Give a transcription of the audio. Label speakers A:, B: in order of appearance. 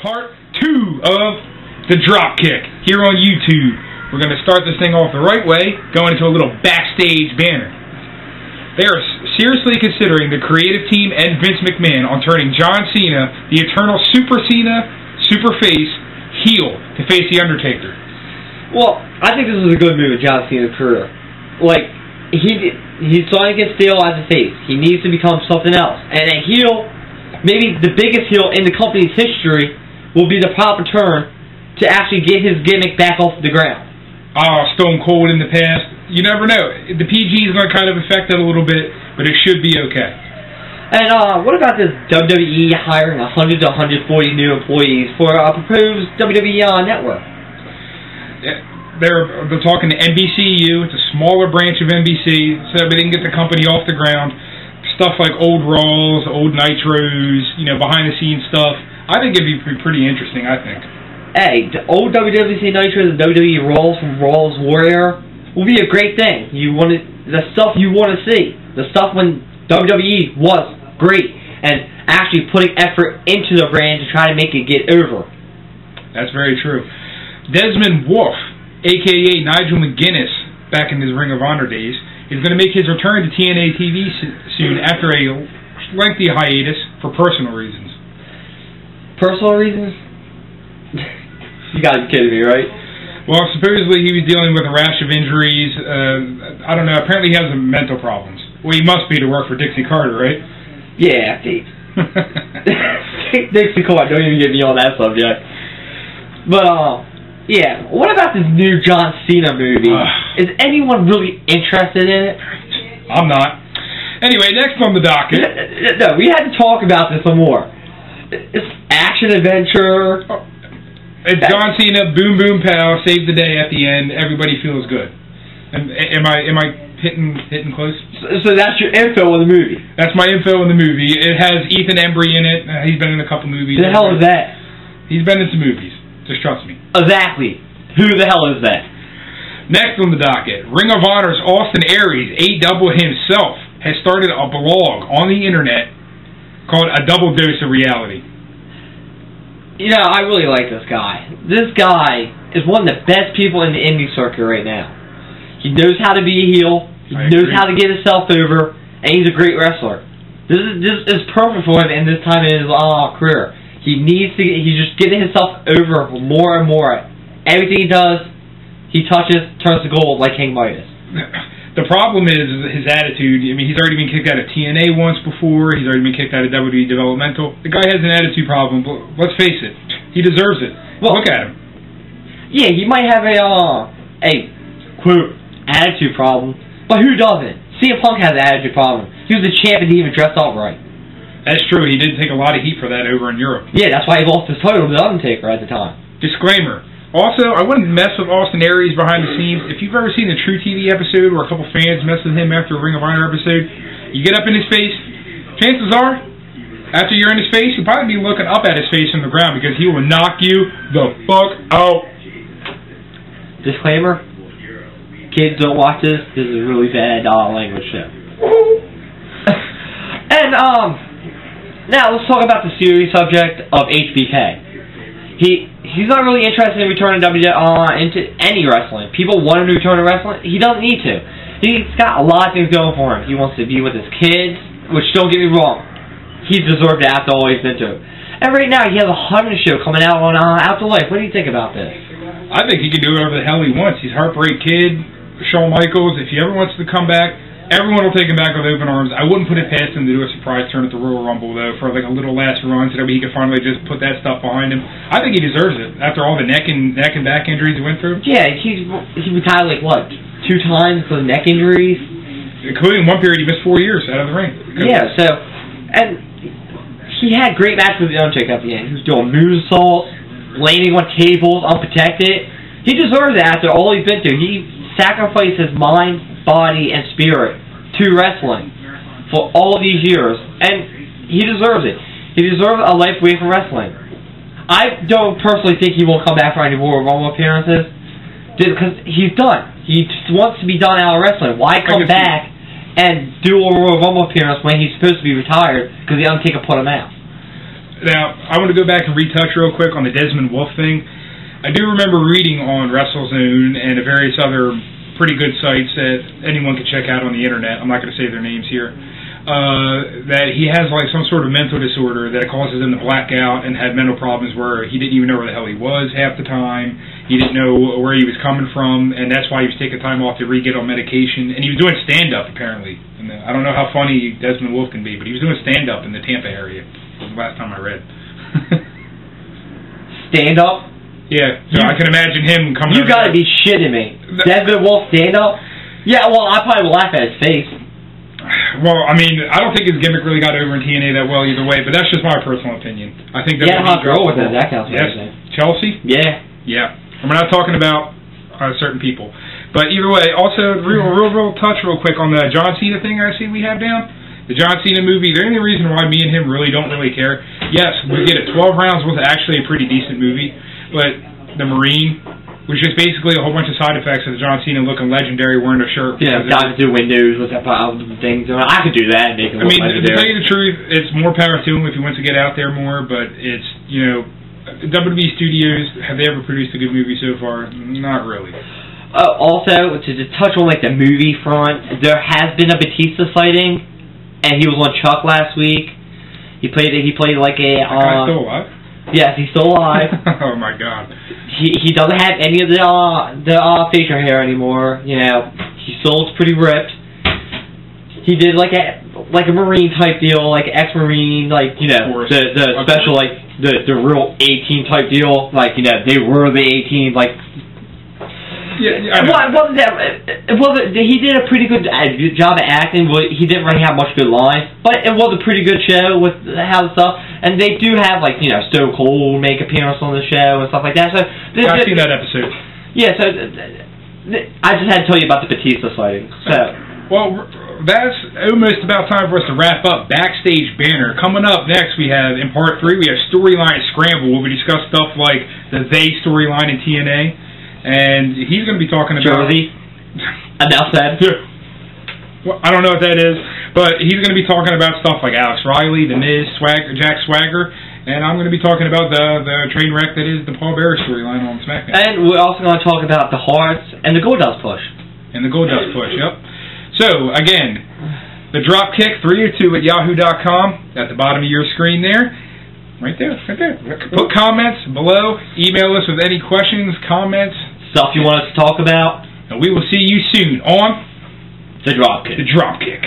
A: part 2 of the Dropkick here on YouTube. We're going to start this thing off the right way, going into a little backstage banner. They are seriously considering, the creative team and Vince McMahon, on turning John Cena, the eternal Super Cena, super face, heel to face The Undertaker.
B: Well, I think this is a good move in John Cena's career. Like, he's starting to get stale as a face. He needs to become something else. And a heel, maybe the biggest heel in the company's history, will be the proper turn to actually get his gimmick back off the ground.
A: Stone Cold in the past. You never know. The PG is going to kind of affect it a little bit, but it should be okay.
B: And what about this WWE hiring 100 to 140 new employees for a proposed WWE network?
A: They're talking to NBCU. It's a smaller branch of NBC, so they can get the company off the ground. Stuff like old Raws, old Nitros, behind-the-scenes stuff. I think it'd be pretty interesting, I think.
B: Hey, the old WWC Nitros and WWE Raws from Raw's Warrior will be a great thing. The stuff you want to see. The stuff when WWE was great and actually putting effort into the brand to try to make it get over.
A: That's very true. Desmond Wolfe, a.k.a. Nigel McGuinness, back in his Ring of Honor days, is going to make his return to TNA TV soon after a lengthy hiatus for personal reasons.
B: Personal reasons? You gotta be kidding me, right?
A: Well, supposedly he was dealing with a rash of injuries. I don't know. Apparently he has some mental problems. Well, he must be to work for Dixie Carter, right?
B: Yeah. Dixie Carter, don't even get me on that subject. But, yeah. What about this new John Cena movie? Is anyone really interested in it?
A: I'm not. Anyway, next on the docket.
B: No, we had to talk about this some more. It's action-adventure.
A: It's John Cena, boom, boom, pow, save the day at the end. Everybody feels good. Am I hitting close?
B: So that's your info on the movie?
A: That's my info on the movie. It has Ethan Embry in it. He's been in a couple movies.
B: Who the hell is that?
A: He's been in some movies. Just trust me.
B: Exactly. Who the hell is that?
A: Next on the docket, Ring of Honor's Austin Aries, A-Double himself, has started a blog on the internet called A Double Dose of Reality.
B: I really like this guy. This guy is one of the best people in the indie circuit right now. He knows how to be a heel. He knows how to get himself over, and he's a great wrestler. This is perfect for him in this time in his career. He's just getting himself over more and more. Everything he does, he touches, turns to gold like King Midas.
A: The problem is his attitude. I mean, he's already been kicked out of TNA once before. He's already been kicked out of WWE Developmental. The guy has an attitude problem. But let's face it, he deserves it. Well, look at him. Yeah,
B: he might have a quote attitude problem, but who doesn't? CM Punk has an attitude problem. He was the champ and he even dressed up right.
A: That's true. He did take a lot of heat for that over in Europe.
B: Yeah, that's why he lost his title to The Undertaker at the time.
A: Disclaimer. Also, I wouldn't mess with Austin Aries behind the scenes. If you've ever seen the True TV episode where a couple fans mess with him after a Ring of Honor episode, you get up in his face, chances are, after you're in his face, you'll probably be looking up at his face from the ground because he will knock you the fuck out.
B: Disclaimer, kids don't watch this. This is really bad language shit. And, now let's talk about the serious subject of HBK. He's not really interested in returning into any wrestling. People want him to return to wrestling. He doesn't need to. He's got a lot of things going for him. He wants to be with his kids, which, don't get me wrong, he deserved it after all he's been through. And right now, he has a Hunter show coming out on Afterlife. What do you think about this?
A: I think he can do whatever the hell he wants. He's Heartbreak Kid, Shawn Michaels. If he ever wants to come back, everyone will take him back with open arms. I wouldn't put it past him to do a surprise turn at the Royal Rumble, though, for like a little last run so that he could finally just put that stuff behind him. I think he deserves it after all the neck and back injuries he went through.
B: Yeah, he retired like, what, 2 times for neck injuries?
A: Including one period he missed 4 years out of the ring.
B: Yeah, so, and he had great matches with The Undertaker at the end. He was doing moonsaults, landing on tables, unprotected. He deserves it after all he's been through. He sacrificed his mind, body, and spirit to wrestling for all these years, and he deserves it. He deserves a life away from wrestling. I don't personally think he will come back for any Royal Rumble appearances because he's done. He just wants to be done out of wrestling. Why come back and do a Royal Rumble appearance when he's supposed to be retired because The Undertaker put him out?
A: Now, I want to go back and retouch real quick on the Desmond Wolf thing. I do remember reading on WrestleZone and various other pretty good sites that anyone can check out on the internet. I'm not going to say their names here. That he has like some sort of mental disorder that causes him to black out and had mental problems where he didn't even know where the hell he was half the time. He didn't know where he was coming from, and that's why he was taking time off to re-get on medication. And he was doing stand-up, apparently. And I don't know how funny Desmond Wolf can be, but he was doing stand-up in the Tampa area. That was the last time I read.
B: Stand-up?
A: Yeah, so I can imagine him coming.
B: You gotta be shitting me. Desmond Wolf stand-up? Yeah, well, I probably will laugh at his face.
A: Well, I mean, I don't think his gimmick really got over in TNA that well either way, but that's just my personal opinion. I think that.
B: Yeah, hot girl with that counts.
A: Yes, Chelsea.
B: Yeah.
A: Yeah, and we're not talking about certain people, but either way. Also, real touch real quick on the John Cena thing. I see we have down the John Cena movie. The only reason why me and him really don't care. Yes, we get it. 12 rounds was actually a pretty decent movie, but the Marine was just basically a whole bunch of side effects of John Cena looking legendary wearing a shirt.
B: Yeah, diving through windows with that things. I could do that and make him look legendary.
A: To tell you the truth, it's more power to him if he wants to get out there more, but it's, WWE Studios, have they ever produced a good movie so far? Not really.
B: Also, to touch on like the movie front, there has been a Batista sighting, and he was on Chuck last week. He played like a...
A: That guy's still alive?
B: Yes, he's still alive.
A: Oh my God.
B: He doesn't have any of the facial hair anymore. He still looks pretty ripped. He did like a Marine type deal, like ex-Marine, like the special like the real A-team type deal, like they were the A-team, like. Yeah. He did a pretty good job at acting. He didn't really have much good lines, but it was a pretty good show with how the stuff. And they do have like Stone Cold make appearance on the show and stuff like that. So
A: I've seen that episode.
B: Yeah, so I just had to tell you about the Batista sighting. So
A: well, that's almost about time for us to wrap up Backstage Banner. Coming up next, we have in part 3 we have Storyline Scramble, where we discuss stuff like the They storyline in TNA. And he's going to be talking about...
B: Jersey. Enough said.
A: Well, I don't know what that is, but he's going to be talking about stuff like Alex Riley, The Miz, Jack Swagger, and I'm going to be talking about the train wreck that is the Paul Bearer storyline on SmackDown.
B: And we're also going to talk about the Hearts and the Goldust push.
A: And the Goldust push, yep. So, again, the Dropkick 302 at yahoo.com, at the bottom of your screen there. Right there. Put comments below. Email us with any questions, comments,
B: stuff you want us to talk about.
A: And we will see you soon on
B: The Dropkick.
A: The Dropkick.